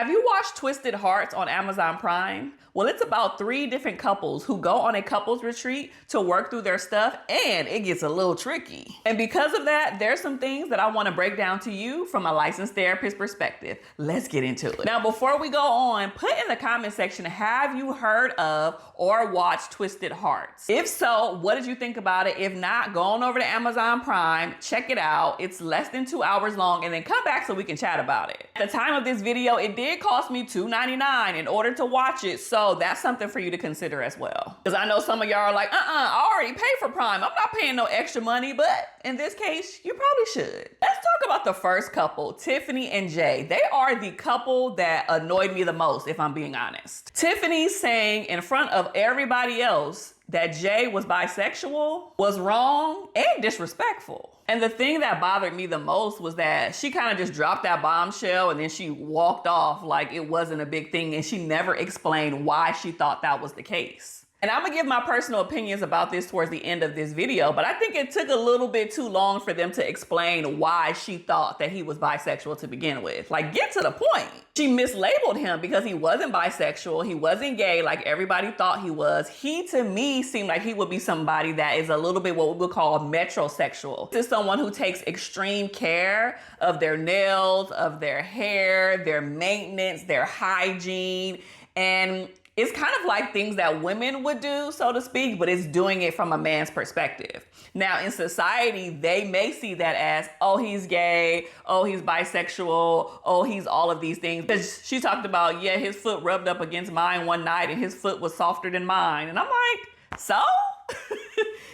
Have you watched Twisted Hearts on Amazon Prime? Well, it's about 3 different couples who go on a couples retreat to work through their stuff, and it gets a little tricky. And because of that, there's some things that I want to break down to you from a licensed therapist perspective. Let's get into it. Now, before we go on, put in the comment section, have you heard of or watched Twisted Hearts? If so, what did you think about it? If not, go on over to Amazon Prime, check it out. It's less than 2 hours long, and then come back so we can chat about it. At the time of this video, it did cost me $2.99 in order to watch it, so that's something for you to consider as well. Because I know some of y'all are like, I already paid for Prime. I'm not paying no extra money, but in this case, you probably should. Let's talk about the first couple, Tiffany and Jay. They are the couple that annoyed me the most, if I'm being honest. Tiffany saying in front of everybody else that Jay was bisexual was wrong and disrespectful. And the thing that bothered me the most was that she kind of just dropped that bombshell and then she walked off like it wasn't a big thing, and she never explained why she thought that was the case. And I'm gonna give my personal opinions about this towards the end of this video, but I think it took a little bit too long for them to explain why she thought that he was bisexual to begin with. Like, get to the point. She mislabeled him because he wasn't bisexual, he wasn't gay like everybody thought he was. He, to me, seemed like he would be somebody that is a little bit what we would call metrosexual. This is someone who takes extreme care of their nails, of their hair, their maintenance, their hygiene, and it's kind of like things that women would do, so to speak, but it's doing it from a man's perspective. Now, in society, they may see that as, oh, he's gay, oh, he's bisexual, oh, he's all of these things. Because she talked about, yeah, his foot rubbed up against mine one night and his foot was softer than mine. And I'm like, so?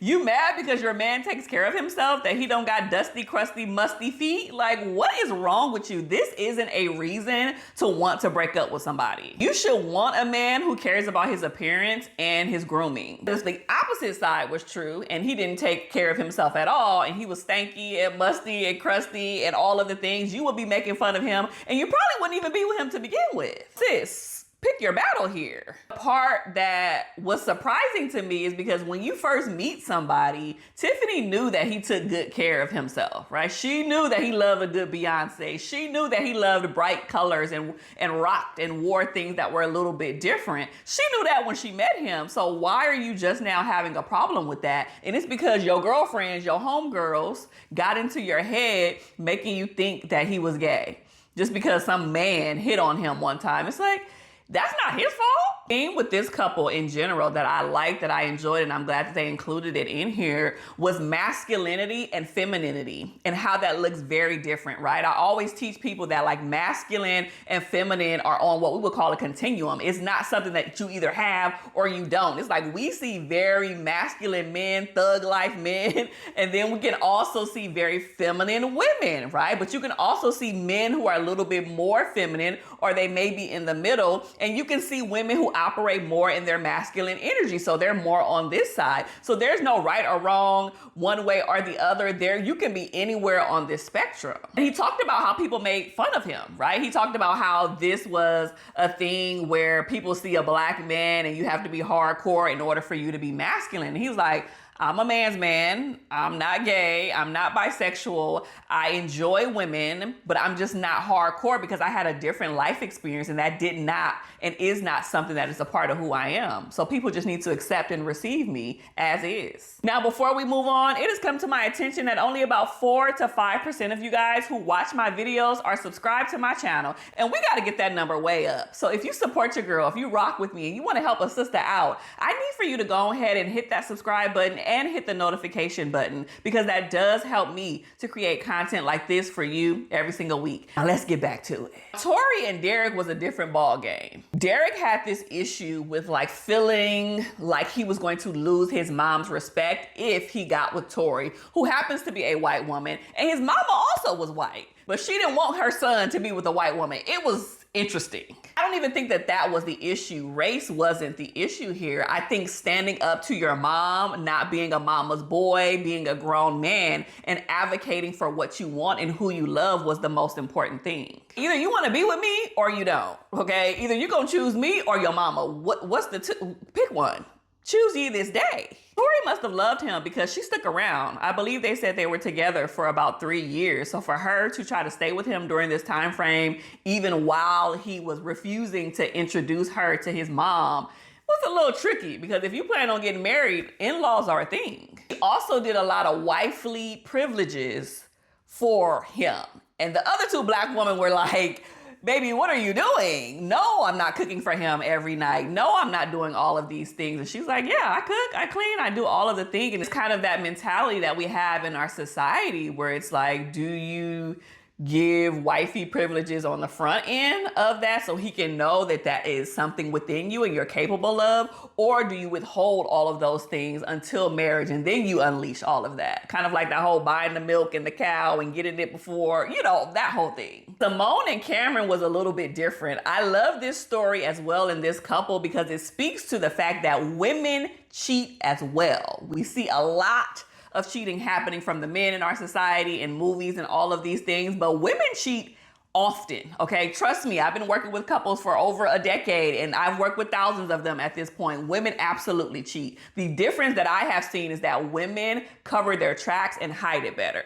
You mad because your man takes care of himself, that he don't got dusty, crusty, musty feet? Like, what is wrong with you? This isn't a reason to want to break up with somebody. You should want a man who cares about his appearance and his grooming. If the opposite side was true and he didn't take care of himself at all and he was stanky and musty and crusty and all of the things, you would be making fun of him and you probably wouldn't even be with him to begin with. Sis, pick your battle here. The part that was surprising to me is because when you first meet somebody, Tiffany knew that he took good care of himself, right? She knew that he loved a good Beyonce. She knew that he loved bright colors and rocked and wore things that were a little bit different. She knew that when she met him. So why are you just now having a problem with that? And it's because your girlfriends, your homegirls got into your head making you think that he was gay. Just because some man hit on him one time. It's like, that's not his fault. The thing with this couple in general that I liked, that I enjoyed, and I'm glad that they included it in here, was masculinity and femininity and how that looks very different, right? I always teach people that like masculine and feminine are on what we would call a continuum. It's not something that you either have or you don't. It's like we see very masculine men, thug life men, and then we can also see very feminine women, right? But you can also see men who are a little bit more feminine, or they may be in the middle. And you can see women who operate more in their masculine energy. So they're more on this side. So there's no right or wrong one way or the other there. You can be anywhere on this spectrum. And he talked about how people made fun of him, right? He talked about how this was a thing where people see a black man and you have to be hardcore in order for you to be masculine. And he was like, I'm a man's man. I'm not gay. I'm not bisexual. I enjoy women, but I'm just not hardcore because I had a different life experience, and that did not and is not something that is a part of who I am. So people just need to accept and receive me as is. Now, before we move on, it has come to my attention that only about 4 to 5% of you guys who watch my videos are subscribed to my channel, and we got to get that number way up. So if you support your girl, if you rock with me and you want to help a sister out, I need for you to go ahead and hit that subscribe button and hit the notification button, because that does help me to create content like this for you every single week. Now let's get back to it. Tory and Derrick was a different ball game. Derrick had this issue with like feeling like he was going to lose his mom's respect if he got with Tory, who happens to be a white woman, and his mama also was white, but she didn't want her son to be with a white woman. It was interesting. I don't even think that that was the issue. Race wasn't the issue here. I think standing up to your mom, not being a mama's boy, being a grown man, and advocating for what you want and who you love was the most important thing. Either you want to be with me or you don't, okay? Either you're gonna choose me or your mama. What's the pick one? choose ye this day. Tory must have loved him because she stuck around. I believe they said they were together for about 3 years. So for her to try to stay with him during this time frame, even while he was refusing to introduce her to his mom, was a little tricky, because if you plan on getting married, in-laws are a thing. He also did a lot of wifely privileges for him. And the other two black women were like, baby, what are you doing? No, I'm not cooking for him every night. No, I'm not doing all of these things. And she's like, yeah, I cook, I clean, I do all of the things. And it's kind of that mentality that we have in our society where it's like, do you give wifey privileges on the front end of that so he can know that that is something within you and you're capable of? Or do you withhold all of those things until marriage and then you unleash all of that? Kind of like that whole buying the milk and the cow and getting it before, that whole thing. Simone and Cameron was a little bit different. I love this story as well in this couple because it speaks to the fact that women cheat as well. We see a lot of cheating happening from the men in our society, in movies and all of these things, but women cheat often, okay? Trust me, I've been working with couples for over a decade and I've worked with thousands of them at this point. Women absolutely cheat. The difference that I have seen is that women cover their tracks and hide it better.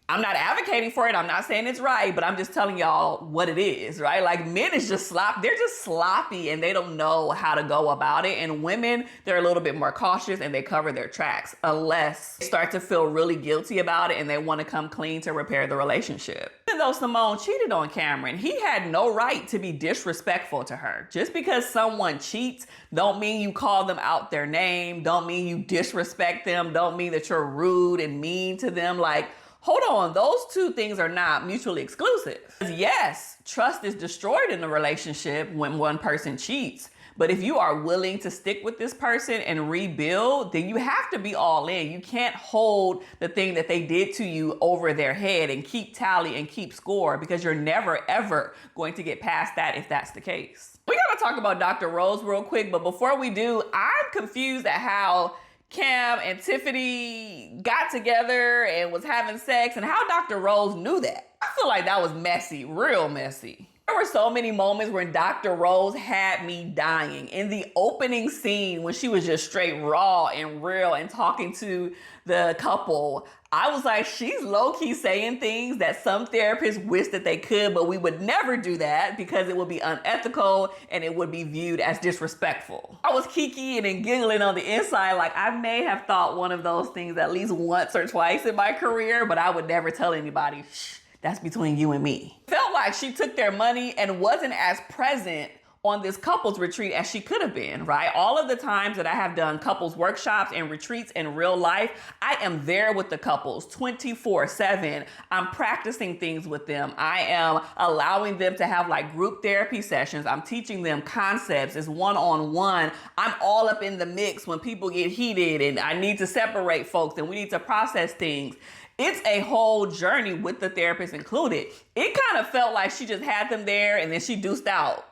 I'm not advocating for it. I'm not saying it's right, but I'm just telling y'all what it is, right? Like, men is just they're just sloppy and they don't know how to go about it. And women, they're a little bit more cautious and they cover their tracks unless they start to feel really guilty about it and they want to come clean to repair the relationship. Even though Simone cheated on Cameron, he had no right to be disrespectful to her. Just because someone cheats don't mean you call them out their name, don't mean you disrespect them, don't mean that you're rude and mean to them. Like, hold on, those two things are not mutually exclusive. Yes, trust is destroyed in a relationship when one person cheats. But if you are willing to stick with this person and rebuild, then you have to be all in. You can't hold the thing that they did to you over their head and keep tally and keep score, because you're never, ever going to get past that if that's the case. We gotta talk about Dr. Rose real quick, but before we do, I'm confused at how Cam and Tiffany got together and was having sex and how Dr. Rose knew that. I feel like that was messy, real messy. There were so many moments when Dr. Rose had me dying. In the opening scene when she was just straight raw and real and talking to the couple, I was like, she's low-key saying things that some therapists wish that they could, but we would never do that because it would be unethical and it would be viewed as disrespectful. I was kikiing and giggling on the inside, like I may have thought one of those things at least once or twice in my career, but I would never tell anybody. Shh, that's between you and me. Felt like she took their money and wasn't as present on this couples retreat as she could have been, right? All of the times that I have done couples workshops and retreats in real life, I am there with the couples 24/7. I'm practicing things with them. I am allowing them to have like group therapy sessions. I'm teaching them concepts. It's one-on-one. I'm all up in the mix when people get heated and I need to separate folks and we need to process things. It's a whole journey with the therapist included. It kind of felt like she just had them there and then she deuced out.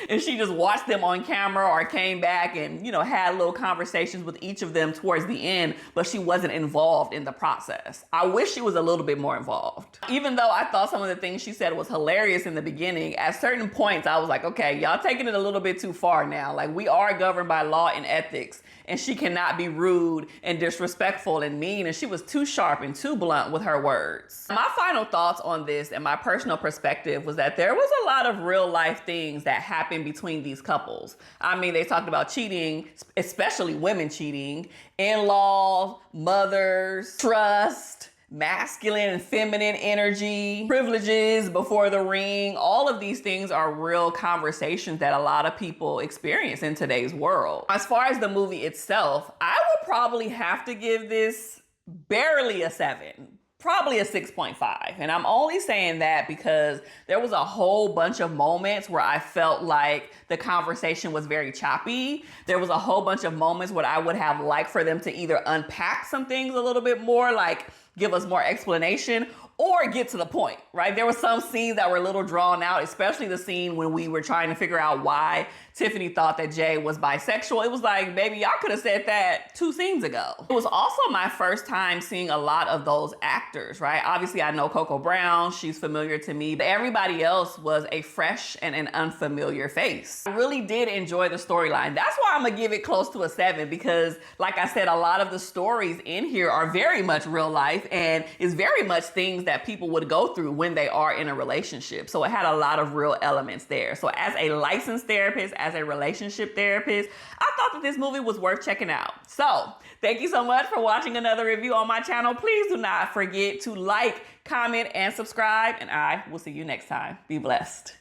And she just watched them on camera or came back and, had little conversations with each of them towards the end, but she wasn't involved in the process. I wish she was a little bit more involved. Even though I thought some of the things she said was hilarious in the beginning, at certain points I was like, okay, y'all taking it a little bit too far now. Like, we are governed by law and ethics, and she cannot be rude and disrespectful and mean, and she was too sharp and too blunt with her words. My final thoughts on this and my personal perspective was that there was a lot of real life things that happened between these couples. I mean, they talked about cheating, especially women cheating, in-laws, mothers, trust, masculine and feminine energy, privileges before the ring. All of these things are real conversations that a lot of people experience in today's world. As far as the movie itself, I would probably have to give this barely a 7. Probably a 6.5. And I'm only saying that because there was a whole bunch of moments where I felt like the conversation was very choppy. There was a whole bunch of moments where I would have liked for them to either unpack some things a little bit more, like give us more explanation, or get to the point, right? There were some scenes that were a little drawn out, especially the scene when we were trying to figure out why Tiffany thought that Jay was bisexual. It was like, baby, y'all could have said that 2 scenes ago. It was also my first time seeing a lot of those actors, right? Obviously, I know Coco Brown, she's familiar to me, but everybody else was a fresh and an unfamiliar face. I really did enjoy the storyline. That's why I'm gonna give it close to a 7, because like I said, a lot of the stories in here are very much real life and is very much things that people would go through when they are in a relationship. So it had a lot of real elements there. So as a licensed therapist, as a relationship therapist, I thought that this movie was worth checking out. So thank you so much for watching another review on my channel. Please do not forget to like, comment, and subscribe, and I will see you next time. Be blessed.